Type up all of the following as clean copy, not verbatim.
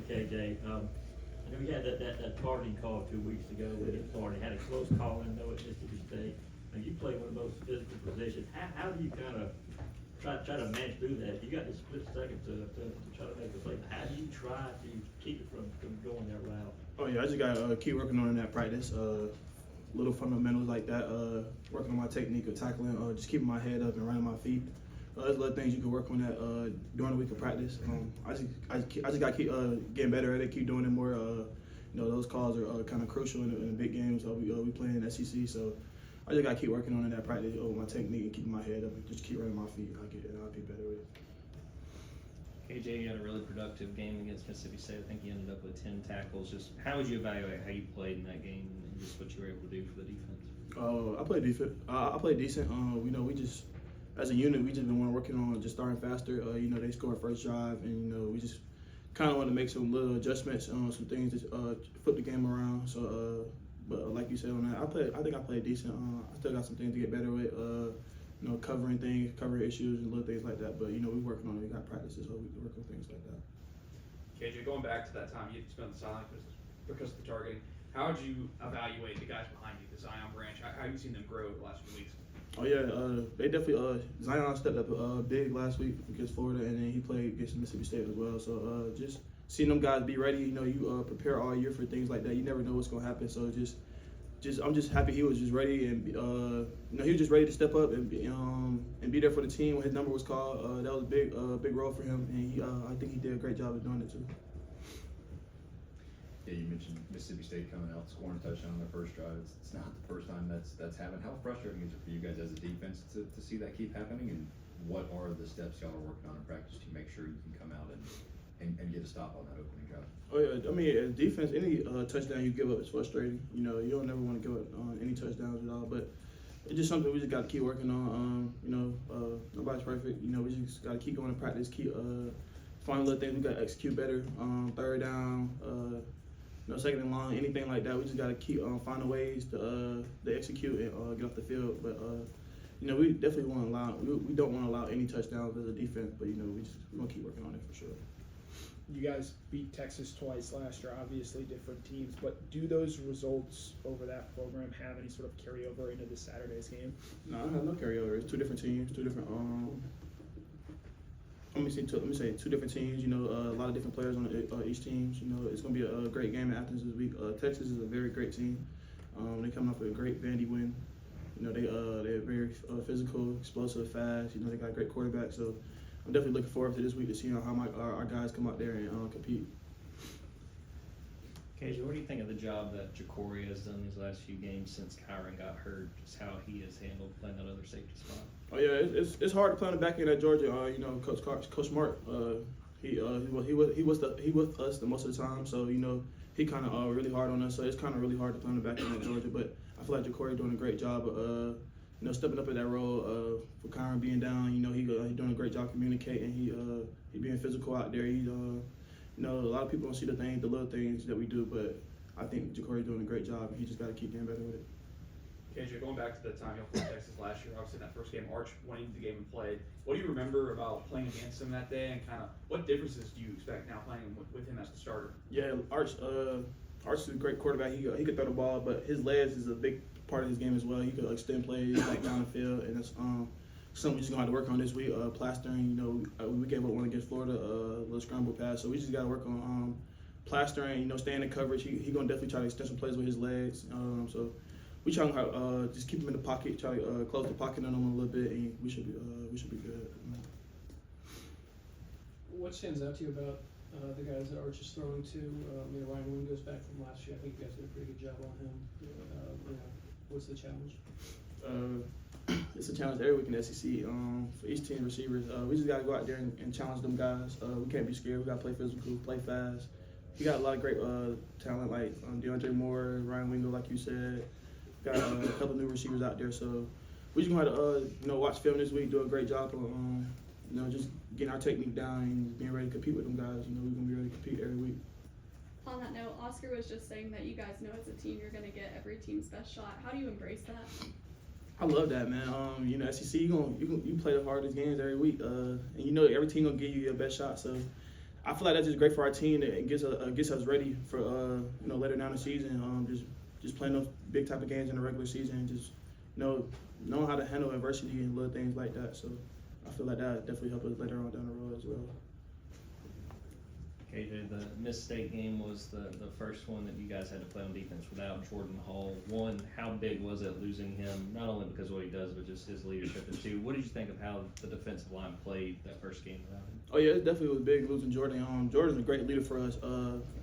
KJ. I know we had that targeting call 2 weeks ago against Florida. Had a close call in though at Mississippi State. And you play one of the most physical positions. How do you kind of try to manage through that? You got this split second to try to make a play. How do you try to keep it from going that route? Oh yeah, I just gotta keep working on that practice. Little fundamentals like that. Working on my technique of tackling. Just keeping my head up and running my feet. There's little things you can work on that during the week of practice. I just gotta keep getting better at it. Keep doing it more. Those calls are kind of crucial in the big games. We play in SEC, so I just gotta keep working on that practice, my technique, and keeping my head up, and just keep running my feet. I'll be better with it. KJ, you had a really productive game against Mississippi State. I think you ended up with 10 tackles. Just how would you evaluate how you played in that game and just what you were able to do for the defense? I played defense. I played decent. We just as a unit, we just been working on just starting faster. They scored first drive, and we just kind of want to make some little adjustments on some things to flip the game around. So, but like you said on that, I think I played decent. I still got some things to get better with. Covering issues and little things like that. But we're working on it. We got practices, so we can work on things like that. KJ, going back to that time you spent the sideline because of the targeting, how would you evaluate the guys behind you, the Zion branch? How have you seen them grow the last few weeks? Oh yeah, they definitely. Zion stepped up big last week against Florida, and then he played against Mississippi State as well. So just seeing them guys be ready. You prepare all year for things like that. You never know what's gonna happen. So I'm just happy he was just ready, and he was just ready to step up and be there for the team when his number was called. That was a big role for him, and I think he did a great job of doing it too. Yeah, you mentioned Mississippi State coming out scoring a touchdown on their first drive. It's not the first time that's happened. How frustrating is it for you guys as a defense to see that keep happening? And what are the steps y'all are working on in practice to make sure you can come out and get a stop on that opening drive? Oh yeah, I mean, as defense, any touchdown you give up is frustrating. You don't never want to give up any touchdowns at all. But it's just something we just got to keep working on. Nobody's perfect. We just got to keep going to practice, keep finding little things we got to execute better. Third down, second and long, anything like that. We just got to keep finding ways to execute and get off the field. But we definitely want to allow. We don't want to allow any touchdowns as a defense. But we're gonna keep working on it for sure. You guys beat Texas twice last year, obviously different teams, but do those results over that program have any sort of carryover into this Saturday's game? No, I have no carryover. It's two different teams, two different let me say two different teams. A lot of different players on each team. It's gonna be a great game in Athens this week. Texas is a very great team. They coming off with a great Vandy win. They're very physical, explosive, fast. They got a great quarterback. So I'm definitely looking forward to this week to see how our guys come out there and compete. KJ, what do you think of the job that Ja'Cory has done these last few games since Kyron got hurt? Just how he has handled playing that other safety spot? Oh yeah, it's hard to play on the back end at Georgia. Coach Mark, he with us the most of the time. So he kind of really hard on us. So it's kind of really hard to play on the back end at Georgia. But I feel like Ja'Cory doing a great job of stepping up in that role for Kyron being down. He doing a great job communicating. He being physical out there. A lot of people don't see the little things that we do, but I think Ja'Cory doing a great job. He just got to keep getting better with it. KJ, going back to the time y'all played Texas last year, obviously in that first game, Arch went into the game and played. What do you remember about playing against him that day, and kind of what differences do you expect now playing with him as the starter? Yeah, Arch is a great quarterback. He could throw the ball, but his legs is a big part of his game as well. He could extend plays down the field, and that's something we're just gonna have to work on this week. Plastering, we gave up one against Florida, a little scramble pass, so we just gotta work on plastering. Staying in coverage. He gonna definitely try to extend some plays with his legs. So we try to just keep him in the pocket, try to close the pocket on him a little bit, and we should be good. What stands out to you about the guys that Arch is throwing to? Ryan Wynn goes back from last year. I think you guys did a pretty good job on him. What's the challenge? It's a challenge every week in the SEC. For each team receivers, we just got to go out there and challenge them guys. We can't be scared. We got to play physical, play fast. We got a lot of great talent like DeAndre Moore, Ryan Wingo, like you said. Got a couple new receivers out there. So we just going to watch film this week, do a great job of just getting our technique down and being ready to compete with them guys. We're going to be ready to compete every week. On that note, Oscar was just saying that you guys know as a team you're going to get every team's best shot. How do you embrace that? I love that, man. SEC, you play the hardest games every week, and every team gonna give you your best shot. So I feel like that's just great for our team. It gets us ready for later down the season. Just playing those big type of games in the regular season, just knowing how to handle adversity and little things like that. So I feel like that definitely help us later on down the road as well. KJ, the Miss State game was the first one that you guys had to play on defense without Jordan Hall. One, how big was it losing him, not only because of what he does, but just his leadership? And two, what did you think of how the defensive line played that first game without him? Oh yeah, it definitely was big losing Jordan. Jordan's a great leader for us.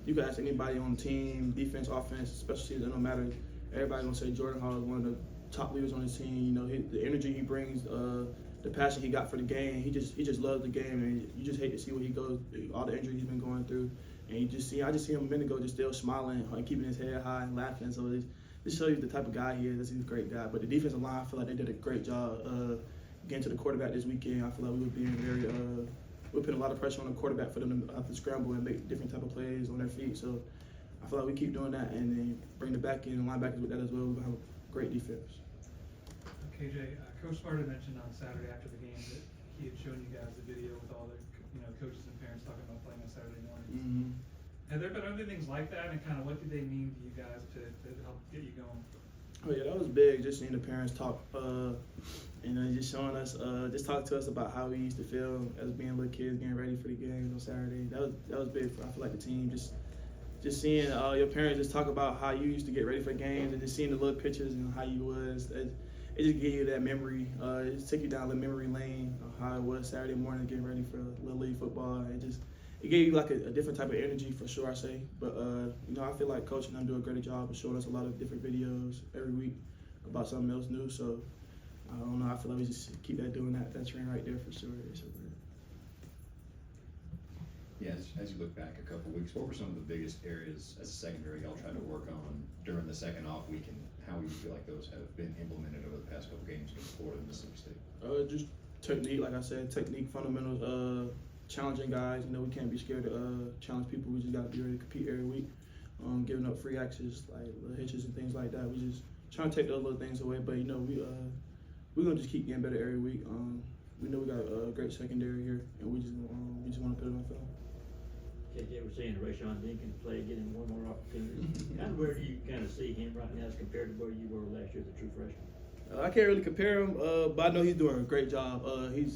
You can ask anybody on the team, defense, offense, special teams, it don't matter. Everybody gonna say Jordan Hall is one of the top leaders on his team. The energy he brings, the passion he got for the game. He just loves the game, and you just hate to see what he goes, all the injuries he's been going through. And I just see him a minute ago just still smiling and keeping his head high and laughing. So this shows you the type of guy he is. He's a great guy. But the defensive line, I feel like they did a great job getting to the quarterback this weekend. I feel like we were putting a lot of pressure on the quarterback for them to have to scramble and make different type of plays on their feet. So I feel like we keep doing that and then bring the back end and linebackers with that as well. We're gonna have a great defense. KJ, Coach Smart had mentioned on Saturday after the game that he had shown you guys the video with all the coaches and parents talking about playing on Saturday mornings. Mm-hmm. Have there been other things like that, and kind of what did they mean to you guys to help get you going? Oh yeah, that was big. Just seeing the parents talk, just showing us, just talk to us about how we used to feel as being little kids getting ready for the games on Saturday. That was big. I feel like the team just seeing your parents just talk about how you used to get ready for games and just seeing the little pictures and how you was. It just gave you that memory. It just took you down the memory lane of how it was Saturday morning getting ready for Little League football. It gave you like a different type of energy for sure, I say. But I feel like Coach and them do a great job of showing us a lot of different videos every week about something else new. So I don't know. I feel like we just keep doing that trend right there for sure. Yeah, as you look back a couple of weeks, what were some of the biggest areas as a secondary y'all tried to work on during the second off week, and how do you feel like those have been implemented over the past couple games against Florida and Mississippi State? Just technique, like I said, fundamentals, challenging guys. We can't be scared to challenge people. We just got to be ready to compete every week. Giving up free access, like hitches and things like that. We just trying to take those little things away, but we're gonna just keep getting better every week. We know we got a great secondary here, and we just want to put it on film. KJ was saying Rashawn Jenkins play, getting one more opportunity. Kind of where do you kind of see him right now as compared to where you were last year as a true freshman? I can't really compare him, but I know he's doing a great job. He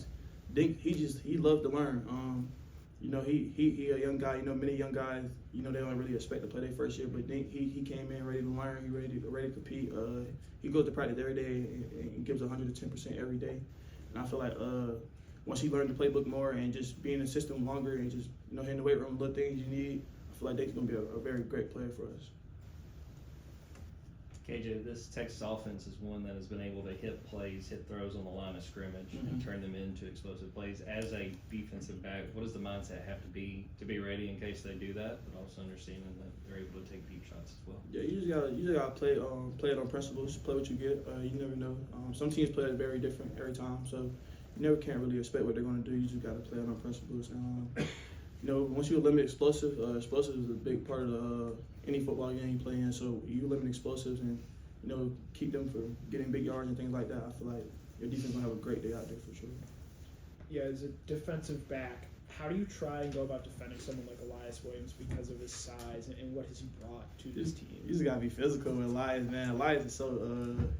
loves to learn. He a young guy. Many young guys, they don't really expect to play their first year, but he came in ready to learn. He ready to compete. He goes to practice every day and gives 110% every day. And I feel like once he learned the playbook more and just being in the system longer and just hitting the weight room, little things you need, I feel like they're gonna be a very great player for us. KJ, this Texas offense is one that has been able to hit throws on the line of scrimmage and turn them into explosive plays. As a defensive back, what does the mindset have to be ready in case they do that, but also understanding that they're able to take deep shots as well? Yeah, you just gotta play it on principles. Play what you get. You never know. Some teams play it very different every time, so you never can't really expect what they're gonna do. You just gotta play it on principles. Once you limit explosives is a big part of any football game you play in. So you limit explosives and keep them from getting big yards and things like that. I feel like your defense gonna have a great day out there for sure. Yeah, as a defensive back, how do you try and go about defending someone like Elias Williams because of his size and what has he brought to this team? You just gotta be physical with Elias, man. Elias is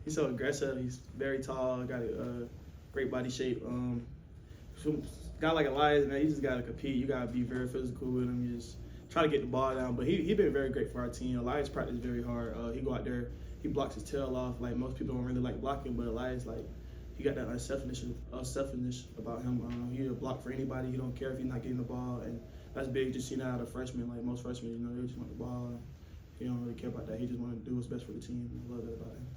he's so aggressive. He's very tall, got a great body shape. Guy like Elias, man, you just gotta compete. You gotta be very physical with him. You just try to get the ball down. But he been very great for our team. Elias practiced very hard. He go out there, he blocks his tail off. Like most people don't really like blocking, but Elias, like, he got that unselfishness about him. He'll block for anybody. He don't care if he's not getting the ball, and that's big. Just seeing that out of freshmen. Like most freshmen, they just want the ball. He don't really care about that. He just want to do what's best for the team. I love that about him.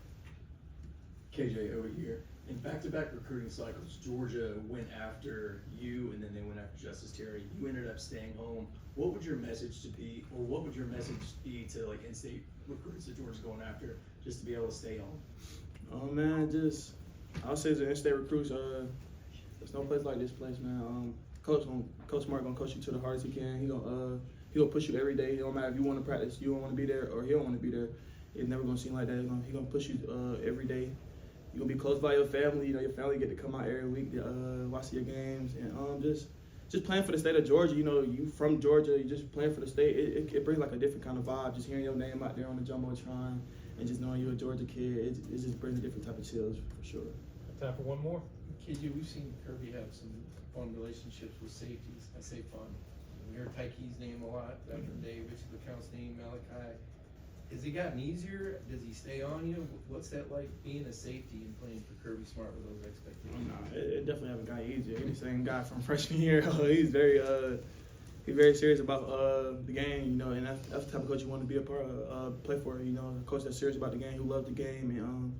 KJ, over here. In back-to-back recruiting cycles, Georgia went after you, and then they went after Justice Terry. You ended up staying home. What would your message be to like in-state recruits that Georgia's going after, just to be able to stay home? Oh man, I'll say as an in-state recruits, there's no place like this place, man. Coach Smart gonna coach you to the hardest he can. He gonna push you every day. It don't matter if you want to practice, you don't want to be there, or he don't want to be there. It's never gonna seem like that. He gonna push you every day. You're gonna be close by your family. Your family get to come out every week to watch your games, and just just playing for the state of Georgia, you know, you from Georgia, you just playing for the state, it brings like a different kind of vibe. Just hearing your name out there on the Jumbotron and just knowing you're a Georgia kid, it just brings a different type of chills for sure. Time for one more. KJ, we've seen Kirby have some fun relationships with safeties. I say fun. We heard Tyke's name a lot back in the day, Richie LeCount's name, Malachi. Has it gotten easier? Does he stay on you? What's that like being a safety and playing for Kirby Smart with those expectations? Nah, it definitely haven't gotten easier. He's the same guy from freshman year. He's very serious about the game, you know, and that's the type of coach you want to be a part of, play for. You know, a coach that's serious about the game, who loves the game, and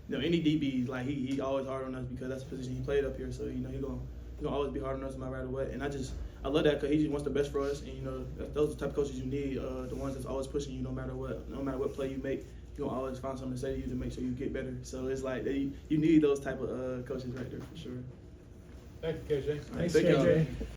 you know, any DB, like he always hard on us because that's the position he played up here. So you know, he gonna always be hard on us no matter what. And I love that because he just wants the best for us. And you know, those are the type of coaches you need, the ones that's always pushing you no matter what play you make. You gonna always find something to say to you to make sure you get better. So it's like you need those type of coaches right there for sure. Thank you, KJ. Thanks, Thank y'all. KJ.